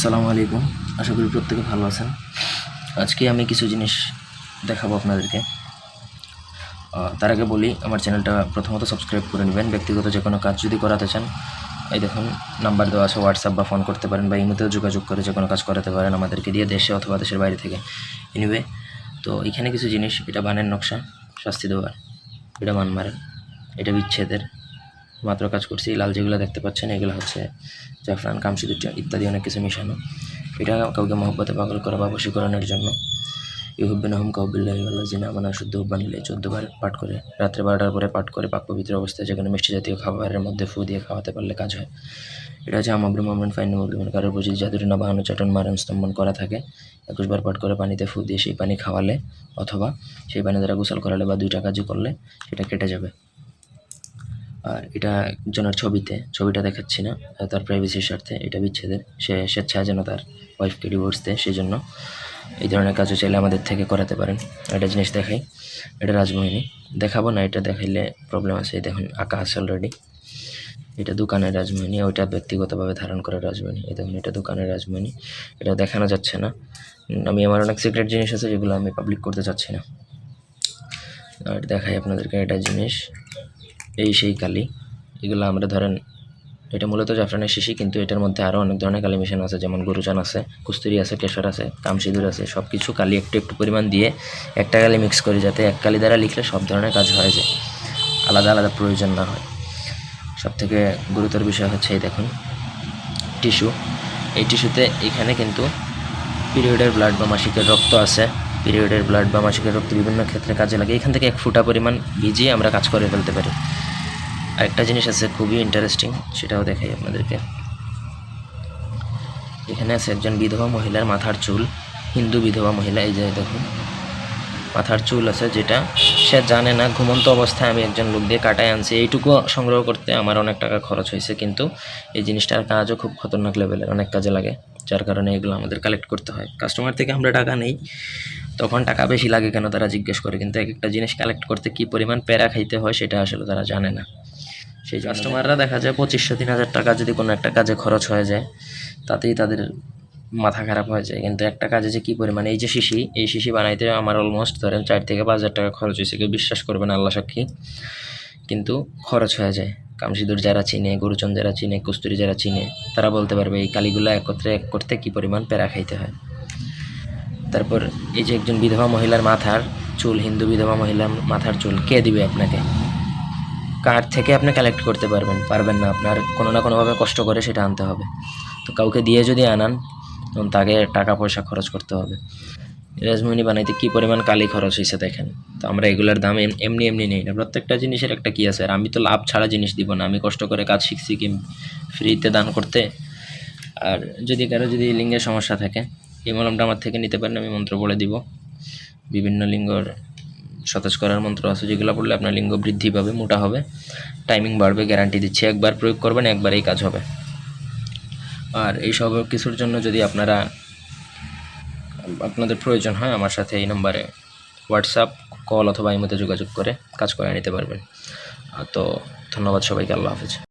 আসসালামু আলাইকুম। আশা করি প্রত্যেকে ভালো আছেন। আজকে আমি কিছু জিনিস দেখাবো আপনাদেরকে। তার আগে বলি, আমার চ্যানেলটা প্রথমত সাবস্ক্রাইব করে নেবেন। ব্যক্তিগত যে কোনো কাজ যদি করাতে চান, এই দেখুন নাম্বার দেওয়া আছে, হোয়াটসঅ্যাপ বা ফোন করতে পারেন বা ইমোতেও যোগাযোগ করে যে কোনো কাজ করাতে পারেন আমাদেরকে দিয়ে, দেশে অথবা দেশের বাইরে থেকে। এনিওয়ে, তো এখানে কিছু জিনিস, এটা বানের নকশা, শাস্তি দেওয়ার, এটা মান মারেন, এটা বিচ্ছেদের মাত্র কাজ করছি। লাল যেগুলো দেখতে পাচ্ছেন এগুলো হচ্ছে জাফরান, কামসিদুর ইত্যাদি অনেক কিছু মিশানো। এটা কাউকে মহব্বতে পাগল করা বা বশীকরণের জন্য। ইউহুব্বিনা হুম কাউবিল্লাহি ওয়াল্লাযিনা আমানু শুদ্ধ বানিলে 14 বার পাঠ করে, রাত্রে 12টার পরে পাঠ করে পাক পবিত্র অবস্থায় যেখানে মিষ্টি জাতীয় খাবারের মধ্যে ফু দিয়ে খাওয়াতে পারলে কাজ হয়। এটা হচ্ছে আমাবরু মামরুন ফাইন মুসলিমের কারোর বুঝি জাদুরি না বাহানো চাটন মারণ স্তম্ভন করা থাকে, 21 বার পাঠ করে পানিতে ফু দিয়ে সেই পানি খাওয়ালে অথবা সেই পানি দ্বারা গোসল করালে বা 2টা কাজই করলে সেটা কেটে যাবে। আর এটা একজনের ছবিটা দেখাচ্ছি না, তার প্রাইভেসির স্বার্থে। এটা বিচ্ছেদের, সে স্বেচ্ছায় যেন তার ওয়াইফকে ডিভোর্স দেয়, সেই জন্য এই ধরনের কাজও চাইলে আমাদের থেকে করাতে পারেন। একটা জিনিস দেখাই, এটা রাজমোহিনী দেখাবো না, এটা দেখাইলে প্রবলেম আছে। এই দেখুন আঁকা আছে অলরেডি। এটা দোকানের রাজমোহিনী, ওইটা ব্যক্তিগতভাবে ধারণ করা রাজমোহিনী। এই দেখুন এটা দোকানের রাজমোহিনী, এটা দেখানো যাচ্ছে না। আমার অনেক সিক্রেট জিনিস আছে যেগুলো আমি পাবলিক করতে চাচ্ছি না। আর দেখাই আপনাদেরকে এটা জিনিস, এই সেই কালি। এগুলো আমরা ধরেন, এটা মূলত জাফরানের শিশি, কিন্তু এটার মধ্যে আরও অনেক ধরনের কালি মিশানো আছে, যেমন গরুচান আছে, কুস্তুরি আছে, কেশর আছে, কামসিঁদুর আছে। সব কিছু কালি একটু একটু পরিমাণ দিয়ে একটা কালি মিক্স করি, যাতে এক কালি দ্বারা লিখলে সব ধরনের কাজ হয়ে যায়, আলাদা আলাদা প্রয়োজন না হয়। সবথেকে গুরুতর বিষয় হচ্ছে এই দেখুন টিস্যু। এই টিস্যুতে এখানে কিন্তু পিরিয়ডের ব্লাড বা মাসিকের রক্ত আছে। পিরিয়ডের ব্লাড বা মাসিকের রক্ত বিভিন্ন ক্ষেত্রে কাজে লাগে। এখান থেকে 1 ফোঁটা পরিমাণ ভিজিয়ে আমরা কাজ করে ফেলতে পারি। আরেকটা জিনিস আছে খুবই ইন্টারেস্টিং, সেটাও দেখাই আপনাদেরকে। এখানে আছে একজন বিধবা মহিলার মাথার চুল, হিন্দু বিধবা মহিলা। এই যে দেখুন মাথার চুল আছে, যেটা সে জানে না। ঘুমন্ত অবস্থায় আমি একজন লোক দিয়ে কাটায় আনছি। এইটুকু সংগ্রহ করতে আমার অনেক টাকা খরচ হয়েছে, কিন্তু এই জিনিসটার কাজও খুব খতরনাক লেভেলের, অনেক কাজে লাগে। যার কারণে এগুলো আমাদের কালেক্ট করতে হয়। কাস্টমার থেকে আমরা টাকা নেই, তখন টাকা বেশি লাগে কেন তারা জিজ্ঞেস করে, কিন্তু এক একটা জিনিস কালেক্ট করতে কী পরিমাণ প্যারা খাইতে হয় সেটা আসলে তারা জানে না। সেই কাস্টমাররা দেখা যায় 2500-3000 টাকা যদি কোনো একটা কাজে খরচ হয়ে যায়, তাতেই তাদের মাথা খারাপ হয়ে যায়। কিন্তু একটা কাজে যে কী পরিমাণ, এই যে এই শিশি বানাইতে আমার অলমোস্ট ধরেন 4 থেকে 5 হাজার টাকা খরচ হয়েছে। কেউ বিশ্বাস করবে না, আল্লাহ সাক্ষী, কিন্তু খরচ হয়ে যায়। কামসিঁদুর যারা চিনে, গরুচন যারা চিনে, কস্তুরি যারা চিনে, তারা বলতে পারবে এই কালিগুলো একত্রে এক করতে কী পরিমাণ প্যারা খাইতে হয়। তারপর এই যে একজন বিধবা মহিলার মাথার চুল, হিন্দু বিধবা মহিলার মাথার চুল কে দিবে আপনাকে? কার থেকে আপনি কালেক্ট করতে পারবেন না। আপনার কোনো না কোনোভাবে কষ্ট করে সেটা আনতে হবে। তো কাউকে দিয়ে যদি আনান, তখন তাকে টাকা পয়সা খরচ করতে হবে। রাজমোহিনী বানাইতে কী পরিমাণ কালি খরচ হয়েছে দেখেন। তো আমরা এগুলোর দাম এমনি নেই না। প্রত্যেকটা জিনিসের একটা কী আছে। আর আমি তো লাভ ছাড়া জিনিস দিব না। আমি কষ্ট করে কাজ শিখছি কি ফ্রিতে দান করতে? আর কারো যদি লিঙ্গের সমস্যা থাকে, এই মলমটা আমার থেকে নিতে পারেন, আমি মন্ত্র বলে দিব। বিভিন্ন লিঙ্গর সতেজ করার মন্ত্র আছে, যেগুলো পড়লে আপনার লিঙ্গ বৃদ্ধি পাবে, মোটা হবে, টাইমিং বাড়বে, গ্যারান্টি দিচ্ছি। একবার প্রয়োগ করবেন, একবারেই কাজ হবে। আর এই সব কিছুর জন্য যদি আপনাদের প্রয়োজন হয়, আমার সাথে এই নম্বরে হোয়াটসঅ্যাপ, কল অথবা ইমোতে যোগাযোগ করে কাজ করে নিতে পারবেন। তো ধন্যবাদ সবাইকে, আল্লাহ হাফেজ।